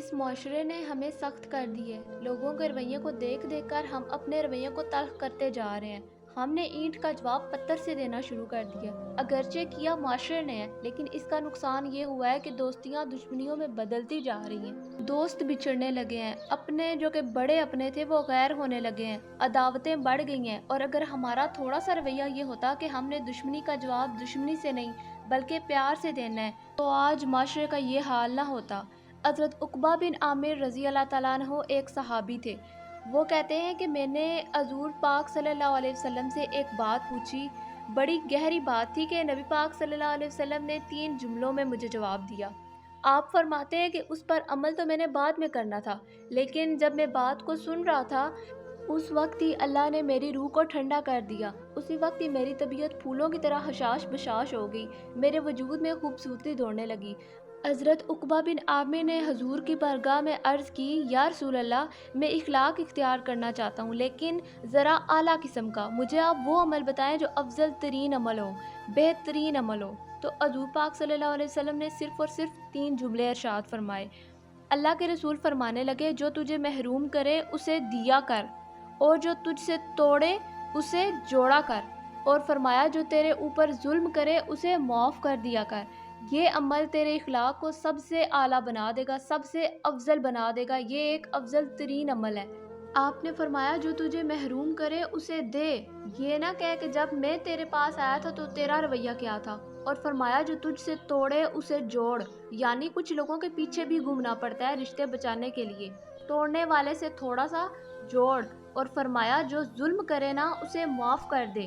اس معاشرے نے ہمیں سخت کر دی ہے۔ لوگوں کے رویے کو دیکھ دیکھ کر ہم اپنے رویے کو تلخ کرتے جا رہے ہیں۔ ہم نے اینٹ کا جواب پتھر سے دینا شروع کر دیا۔ اگرچہ کیا معاشرے نے ہے، لیکن اس کا نقصان یہ ہوا ہے کہ دوستیاں دشمنیوں میں بدلتی جا رہی ہیں۔ دوست بچھڑنے لگے ہیں، اپنے جو کہ بڑے اپنے تھے وہ غیر ہونے لگے ہیں، عداوتیں بڑھ گئی ہیں۔ اور اگر ہمارا تھوڑا سا رویہ یہ ہوتا کہ ہم نے دشمنی کا جواب دشمنی سے نہیں بلکہ پیار سے دینا ہے، تو آج معاشرے کا یہ حال نہ ہوتا۔ حضرت عقبہ بن عامر رضی اللہ تعالیٰ عنہ ایک صحابی تھے۔ وہ کہتے ہیں کہ میں نے حضور پاک صلی اللہ علیہ وسلم سے ایک بات پوچھی، بڑی گہری بات تھی کہ نبی پاک صلی اللہ علیہ وسلم نے 3 جملوں میں مجھے جواب دیا۔ آپ فرماتے ہیں کہ اس پر عمل تو میں نے بعد میں کرنا تھا، لیکن جب میں بات کو سن رہا تھا اس وقت ہی اللہ نے میری روح کو ٹھنڈا کر دیا، اسی وقت ہی میری طبیعت پھولوں کی طرح حشاش بشاش ہو گئی، میرے وجود میں خوبصورتی دوڑنے لگی۔ حضرت عقبہ بن عامر نے حضور کی بارگاہ میں عرض کی، یا رسول اللہ، میں اخلاق اختیار کرنا چاہتا ہوں، لیکن ذرا اعلیٰ قسم کا، مجھے آپ وہ عمل بتائیں جو افضل ترین عمل ہو، بہترین عمل ہو۔ تو حضور پاک صلی اللہ علیہ وسلم نے صرف اور صرف 3 جملے ارشاد فرمائے۔ اللہ کے رسول فرمانے لگے، جو تجھے محروم کرے اسے دیا کر، اور جو تجھ سے توڑے اسے جوڑا کر، اور فرمایا جو تیرے اوپر ظلم کرے اسے معاف کر دیا کر۔ یہ عمل تیرے اخلاق کو سب سے اعلیٰ بنا دے گا، سب سے افضل بنا دے گا، یہ ایک افضل ترین عمل ہے۔ آپ نے فرمایا جو تجھے محروم کرے اسے دے، یہ نہ کہہ کہ جب میں تیرے پاس آیا تھا تو تیرا رویہ کیا تھا، اور فرمایا جو تجھ سے توڑے اسے جوڑ، یعنی کچھ لوگوں کے پیچھے بھی گھومنا پڑتا ہے رشتے بچانے کے لیے، توڑنے والے سے تھوڑا سا جوڑ، اور فرمایا جو ظلم کرے نا اسے معاف کر دے۔